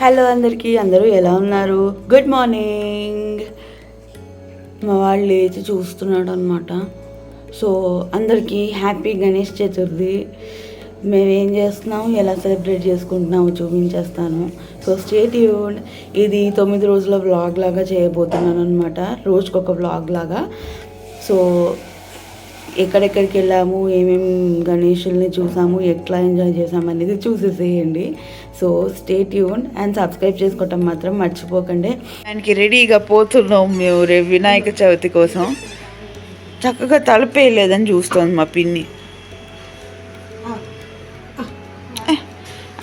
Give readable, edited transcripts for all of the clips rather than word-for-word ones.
Hello అందరికీ, అందరూ ఎలా ఉన్నారు? Good morning. మా వాళ్ళు లేచి చూస్తున్నాడు అనమాట. సో అందరికీ హ్యాపీ గణేష్ చతుర్థి. మేము ఏం చేస్తున్నాము, ఎలా సెలబ్రేట్ చేసుకుంటున్నాము చూపించేస్తాను. So stay tuned. ఇది 9 రోజుల వ్లాగ్ లాగా చేయబోతున్నాను అనమాట, రోజుకొక వ్లాగ్ లాగా. సో ఎక్కడెక్కడికి వెళ్ళాము, ఏమేమి గణేషుల్ని చూసాము, ఎట్లా ఎంజాయ్ చేసాము అనేది చూసేసేయండి. So stay tune and subscribe చేసుకోవటం మాత్రం మర్చిపోకండి. దానికి రెడీగా పోతున్నాం మేము వినాయక చవితి కోసం. చక్కగా తలుపేయలేదని చూస్తోంది మా పిన్ని.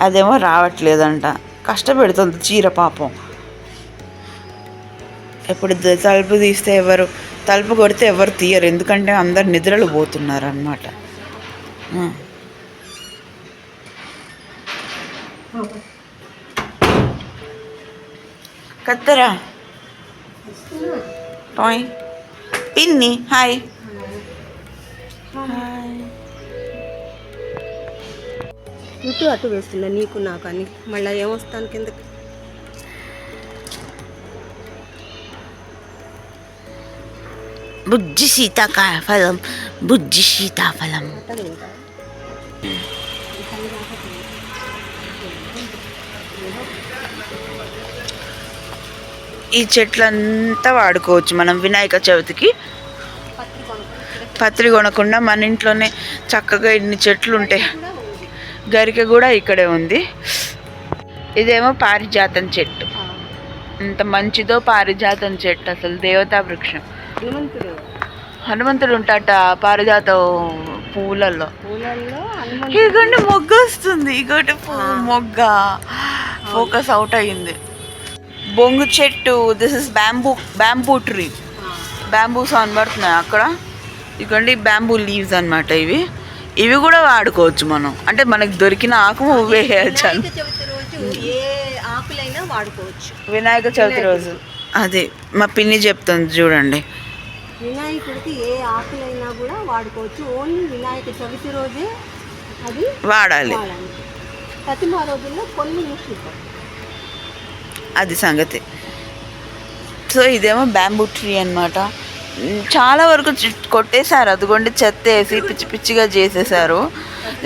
అదేమో రావట్లేదంట, కష్టపెడుతుంది చీర పాపం. ఎప్పుడు తలుపు తీస్తే తలుపు కొడితే ఎవరు తీయరు, ఎందుకంటే అందరు నిద్రలు పోతున్నారు అన్నమాట. కత్తరా టాయ్ పిన్ని. హాయ్ ఇటు అటు వేస్తున్నా నీకు నాకు అని, మళ్ళీ ఏమొస్తాను కిందకి. బుజ్జి సీతాఫలం, బుజ్జి సీతాఫలం. ఈ చెట్లంతా వాడుకోవచ్చు మనం వినాయక చవితికి. పత్రి కొనకుండా మన ఇంట్లోనే చక్కగా ఇన్ని చెట్లు ఉంటాయి. గరిక కూడా ఇక్కడే ఉంది. ఇదేమో పారిజాతం చెట్టు. ఇంత మంచిదో పారిజాతం చెట్టు, అసలు దేవతా వృక్షం. హనుమంతుడు ఉంటాట పారిజాత పూలల్లో. ఇగోండి మొగ్గ వస్తుంది, ఇగోటి మొగ్గ ఫోకస్ అవుట్ అయ్యింది. బొంగు చెట్టు, this is bamboo tree. Bamboos కనబడుతున్నాయి అక్కడ. ఇగోండి బ్యాంబూ లీవ్స్ అనమాట. ఇవి కూడా వాడుకోవచ్చు మనం, అంటే మనకు దొరికిన ఆకు వేయచ్చు. వినాయక చవితి రోజు అదే మా పిన్ని చెప్తుంది చూడండి. వినాయకుడికి ఏ ఆకులైనా కూడా వాడుకోవచ్చు, ఓన్లీ వినాయక చవితి రోజే అది వాడాలి. ప్రతిమా రోజుల్లో కొన్ని యూస్, అది సంగతి. సో ఇదేమో బ్యాంబూ ట్రీ అనమాట. చాలా వరకు కొట్టేశారు, అదిగోండి చెత్త వేసి పిచ్చి పిచ్చిగా చేసేసారు.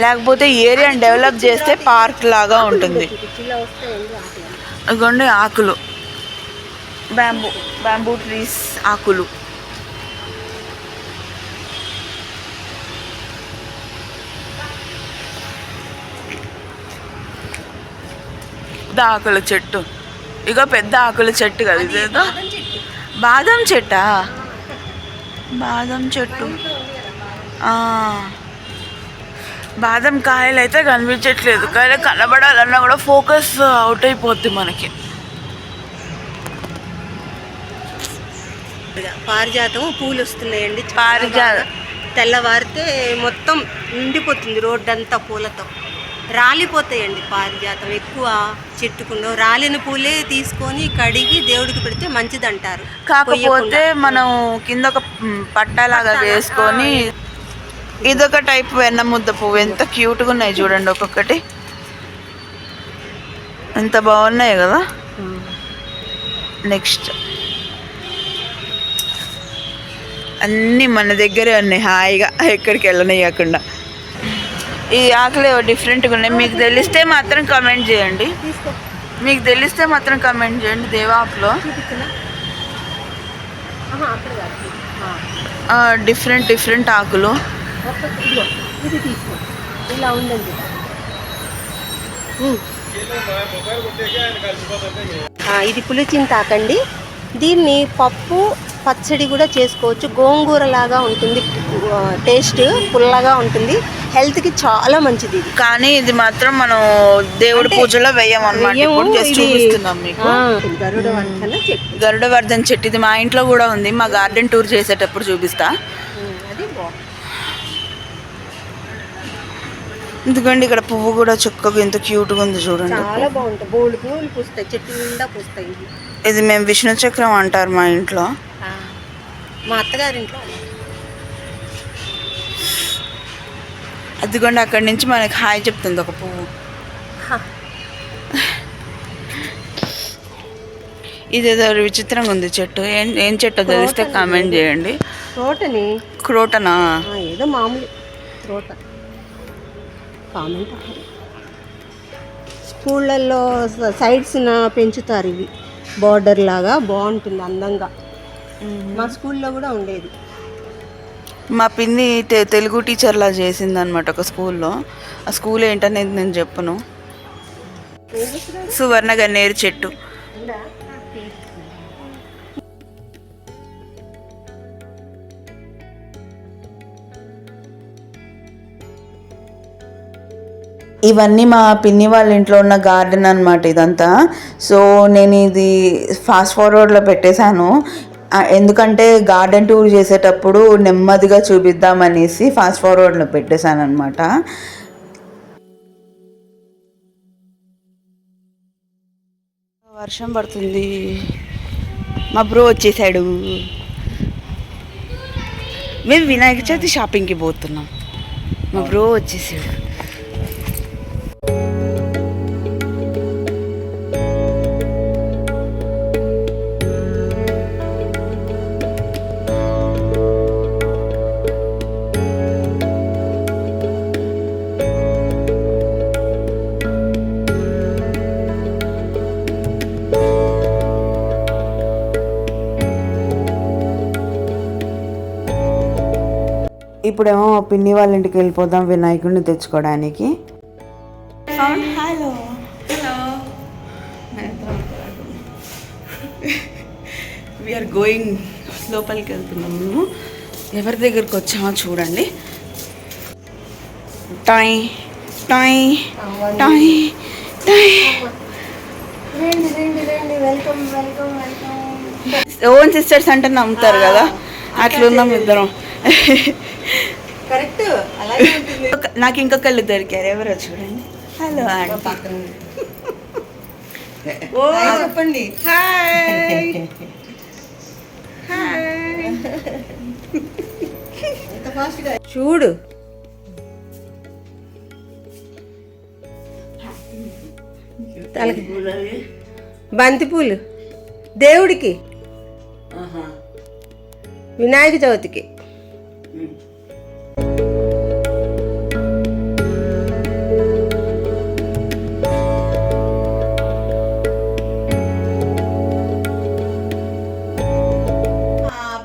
లేకపోతే ఏరియాని డెవలప్ చేస్తే పార్క్ లాగా ఉంటుంది. అదిగోండి ఆకులు, బ్యాంబూ ట్రీస్ ఆకులు. ఆకుల చెట్టు, ఇక పెద్ద ఆకుల చెట్టు కదా ఇదేదో. బాదం చెట్టా? బాదం చెట్టు. బాదం కాయలు అయితే కనిపించట్లేదు, కానీ కనబడాలన్నా కూడా ఫోకస్ అవుట్ అయిపోద్ది మనకి. పారిజాతం పూలు వస్తున్నాయండి. పారిజాతం తెల్లవారితే మొత్తం నిండిపోతుంది రోడ్డంతా పూలతో. రాలిపోతాయండి పారిజాతం, ఎక్కువ చెట్టుకుండో రాలిన పూలే తీసుకొని కడిగి దేవుడికి పెడితే మంచిది అంటారు. కాకపోతే మనం కింద ఒక పట్టాలాగా వేసుకొని, ఇదొక టైప్ వెన్న ముద్ద పువ్వు. ఎంత క్యూట్గా ఉన్నాయి చూడండి, ఒక్కొక్కటి ఎంత బాగున్నాయి కదా. నెక్స్ట్ అన్నీ మన దగ్గరే ఉన్నాయి, హాయిగా ఎక్కడికి వెళ్ళనివ్వకుండా. ఈ ఆకులు డిఫరెంట్గా ఉన్నాయి. మీకు తెలిస్తే మాత్రం కమెంట్ చేయండి, దేవాకులో డిఫరెంట్ ఆకులు. ఇది పులిచింతాకండి. దీన్ని పప్పు పచ్చడి కూడా చేసుకోవచ్చు. గోంగూర లాగా ఉంటుంది, టేస్ట్ పుల్లగా ఉంటుంది, హెల్త్కి చాలా మంచిది. కానీ ఇది మాత్రం మనం దేవుడి పూజలో వేయమన్నమాట. చూపిస్తున్నాం మీకు గరుడవర్ధన్ చెట్టు. ఇది మా ఇంట్లో కూడా ఉంది, మా గార్డెన్ టూర్ చేసేటప్పుడు చూపిస్తా. ఎందుకంటే ఇక్కడ పువ్వు కూడా చక్కగా ఎంత క్యూట్గా ఉంది చూడండి, చాలా బాగుంటుంది. బోల్డ్ పువ్వులు పూస్తాయి, చెట్టు నిండా పూస్తాయి. ఇది మేము విష్ణు చక్రం అంటారు మా ఇంట్లో, మా అత్తగారింట్లో. అదిగోండి అక్కడి నుంచి మనకి హాయ్ చెప్తుంది ఒక పువ్వు. ఇదేదో విచిత్రంగా ఉంది చెట్టు. ఏం చెట్టు తెలిస్తే కామెంట్ చేయండి. తోటని క్రోటనా? ఏదో మామూలు తోట. కామెంట్ స్కూళ్ళల్లో సైడ్స్న పెంచుతారు ఇవి, బార్డర్ లాగా బాగుంటుంది అందంగా. మా స్కూల్లో కూడా ఉండేది. మా పిన్ని తెలుగు టీచర్లా చేసిందనమాట ఒక స్కూల్లో. ఆ స్కూల్ ఏంటనేది నేను చెప్పను. సువర్ణ గన్నేరు చెట్టు. ఇవన్నీ మా పిన్ని వాళ్ళ ఇంట్లో ఉన్న గార్డెన్ అనమాట ఇదంతా. సో నేను ఇది ఫాస్ట్ ఫార్వర్డ్లో పెట్టేశాను, ఎందుకంటే గార్డెన్ టూర్ చేసేటప్పుడు నెమ్మదిగా చూపిద్దామనేసి ఫాస్ట్ ఫార్వర్డ్లో పెట్టేశాను అనమాట. వర్షం పడుతుంది. మా బ్రో వచ్చేసాడు. మేము వినాయక చవితి షాపింగ్కి పోతున్నాం. మా బ్రో వచ్చేసాడు. ఇప్పుడేమో మా పిన్ని వాళ్ళ ఇంటికి వెళ్ళిపోదాం వినాయకుడిని తెచ్చుకోవడానికి. హలో హలో, వీఆర్ గోయింగ్, లోపలికి వెళ్తున్నాము మేము. ఎవరి దగ్గరికి వచ్చామో చూడండి. Toy toy toy toy. Own sisters అంటే నమ్ముతారు కదా, అట్లున్నాం ఇద్దరం. కరెక్ట్ అలాగే ఉంటుంది. నాకు ఇంకొకళ్ళు దొరికారు, ఎవరో చూడండి. హలో చెప్పండి. Hi hi. చూడు బంతిపూలు దేవుడికి, వినాయక చవితికి.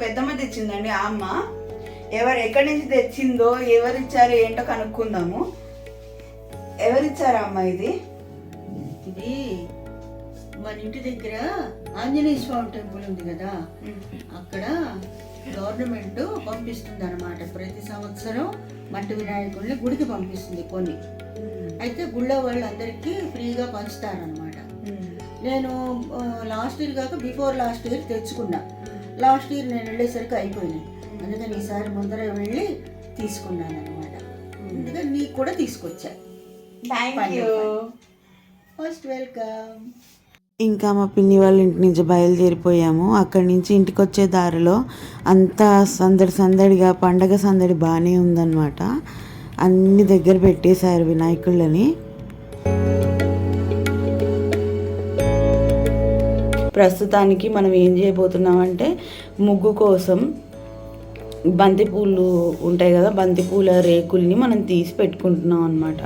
పెద్దమ్మ తెచ్చిందండి ఆ అమ్మ. ఎక్కడి నుంచి తెచ్చిందో, ఎవరిచ్చారో ఏంటో కనుక్కుందాము. ఎవరిచ్చారా అమ్మ ఇది? ఇది మన ఇంటి దగ్గర ఆంజనేయ స్వామి టెంపుల్ ఉంది కదా, అక్కడ గవర్నమెంట్ పంపిస్తుంది అనమాట. ప్రతి సంవత్సరం మట్టి వినాయకుడిని గుడికి పంపిస్తుంది కొన్ని. అయితే గుళ్ళో వాళ్ళందరికీ ఫ్రీగా పంచుతారనమాట. నేను లాస్ట్ ఇయర్ కాక బిఫోర్ లాస్ట్ ఇయర్ తెచ్చుకున్నా. లాస్ట్ ఇయర్ నేను వెళ్ళేసరికి అయిపోయినాయి, అందుకని ఈసారి ముందర వెళ్ళి తీసుకున్నాను అనమాట. అందుకని నీకు కూడా తీసుకొచ్చా. First welcome. ఇంకా మా పిన్ని వాళ్ళ ఇంటి నుంచి బయలుదేరిపోయాము. అక్కడి నుంచి ఇంటికి వచ్చే దారిలో అంతా సందడిగా పండగ సందడి బాగానే ఉందన్నమాట. అన్ని దగ్గర పెట్టేశారు వినాయకుళ్ళని. ప్రస్తుతానికి మనం ఏం చేయబోతున్నామంటే, ముగ్గు కోసం బంతిపూలు ఉంటాయి కదా, బంతిపూల రేకుల్ని మనం తీసి పెట్టుకుంటున్నాం అన్నమాట.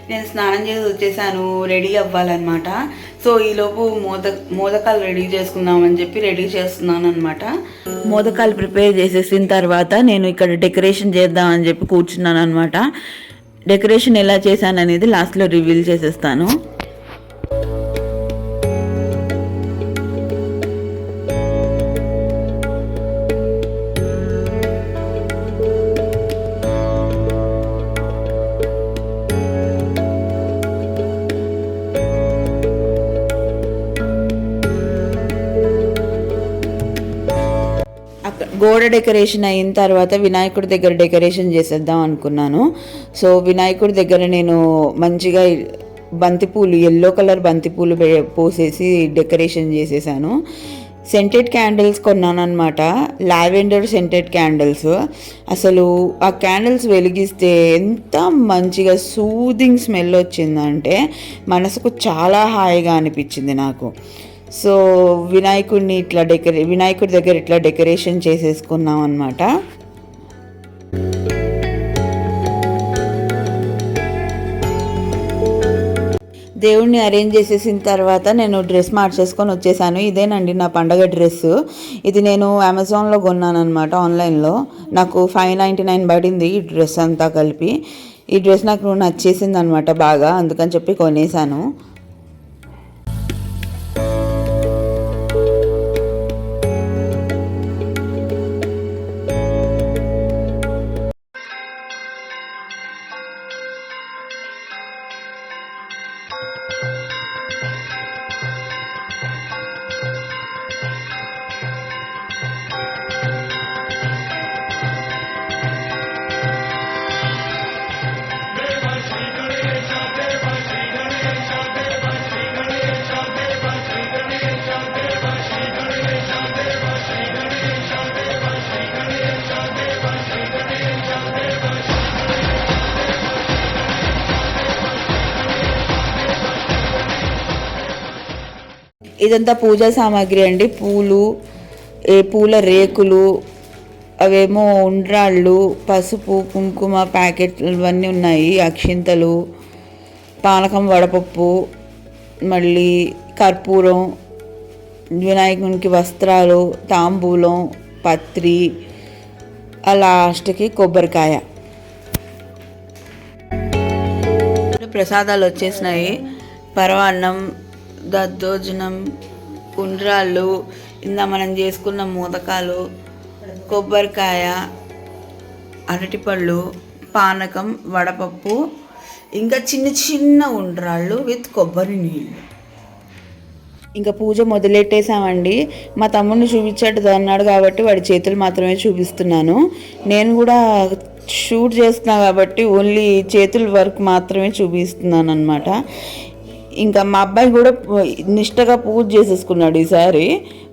నేను స్నానం చేసి వచ్చేసాను, రెడీ అవ్వాలన్నమాట. సో ఈలోపు మోదకాలు రెడీ చేసుకుందామని చెప్పి రెడీ చేస్తున్నాను అనమాట. మోదకాలు ప్రిపేర్ చేసేసిన తర్వాత నేను ఇక్కడ డెకరేషన్ చేద్దామని చెప్పి కూర్చున్నాను అనమాట. డెకరేషన్ ఎలా చేశాను అనేది లాస్ట్లో రివీల్ చేసేస్తాను. డెకరేషన్ అయిన తర్వాత వినాయకుడి దగ్గర డెకరేషన్ చేసేద్దాం అనుకున్నాను. సో వినాయకుడి దగ్గర నేను మంచిగా బంతిపూలు, ఎల్లో కలర్ బంతిపూలు పోసేసి డెకరేషన్ చేసేసాను. సెంటెడ్ క్యాండిల్స్ కొన్నాను అనమాట, లావెండర్ సెంటెడ్ క్యాండిల్స్. అసలు ఆ క్యాండిల్స్ వెలిగిస్తే ఎంత మంచిగా సూదింగ్ స్మెల్ వచ్చిందంటే మనసుకు చాలా హాయిగా అనిపించింది నాకు. సో వినాయకుడి దగ్గర ఇట్లా డెకరేషన్ చేసేసుకున్నాం అనమాట. దేవుణ్ణి అరేంజ్ చేసేసిన తర్వాత నేను డ్రెస్ మార్చేసుకొని వచ్చేసాను. ఇదేనండి నా పండగ డ్రెస్. ఇది నేను అమెజాన్లో కొన్నాను అనమాట, ఆన్లైన్లో. నాకు $599 పడింది ఈ డ్రెస్ అంతా కలిపి. ఈ డ్రెస్ నాకు నచ్చేసింది అనమాట బాగా, అందుకని చెప్పి కొనేసాను. ఇదంతా పూజా సామాగ్రి అండి. పూల రేకులు, అవేమో ఉండ్రాళ్ళు, పసుపు, కుంకుమ ప్యాకెట్లు ఇవన్నీ ఉన్నాయి, అక్షింతలు, పానకం, వడపప్పు, మళ్ళీ కర్పూరం, వినాయకునికి వస్త్రాలు, తాంబూలం, పత్రి, లాస్ట్కి కొబ్బరికాయ. ప్రసాదాలు వచ్చేసినాయి. పరమాన్నం, దద్దోజనం, ఉండ్రాళ్ళు, ఇందా మనం చేసుకున్న మోదకాలు, కొబ్బరికాయ, అరటిపళ్ళు, పానకం, వడపప్పు, ఇంకా చిన్న చిన్న ఉండ్రాళ్ళు విత్ కొబ్బరి నీళ్ళు. ఇంకా పూజ మొదలెట్టేసామండి. మా తమ్ముడిని చూపించాడు అన్నాడు కాబట్టి వాడి చేతులు మాత్రమే చూపిస్తున్నాను. నేను కూడా షూట్ చేస్తున్నా కాబట్టి ఓన్లీ చేతుల వర్క్ మాత్రమే చూపిస్తున్నాను అనమాట. ఇంకా మా అబ్బాయి కూడా నిష్టగా పూజ చేసేసుకున్నాడు ఈసారి.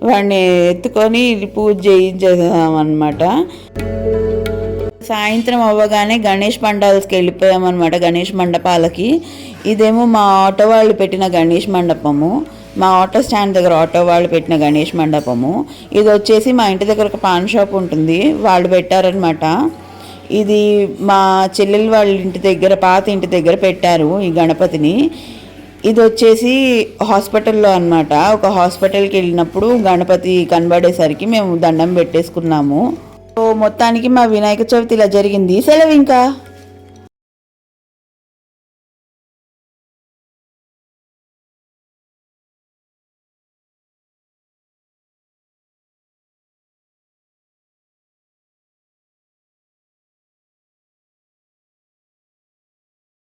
వాడిని ఎత్తుకొని పూజ చేయించేసామన్నమాట. సాయంత్రం అవ్వగానే గణేష్ పండాల్స్కి వెళ్ళిపోయామన్నమాట, గణేష్ మండపాలకి. ఇదేమో మా ఆటో వాళ్ళు పెట్టిన గణేష్ మండపము, మా ఆటో స్టాండ్ దగ్గర ఆటో వాళ్ళు పెట్టిన గణేష్ మండపము. ఇది వచ్చేసి మా ఇంటి దగ్గర ఒక పాన్ షాప్ ఉంటుంది, వాళ్ళు పెట్టారనమాట. ఇది మా చెల్లెలు వాళ్ళ ఇంటి దగ్గర, పాత ఇంటి దగ్గర పెట్టారు ఈ గణపతిని. ఇది వచ్చేసి హాస్పిటల్లో అనమాట. ఒక హాస్పిటల్కి వెళ్ళినప్పుడు గణపతి కనబడేసరికి మేము దండం పెట్టేసుకున్నాము. సో మొత్తానికి మా వినాయక చవితి ఇలా జరిగింది. సెలవు ఇంకా.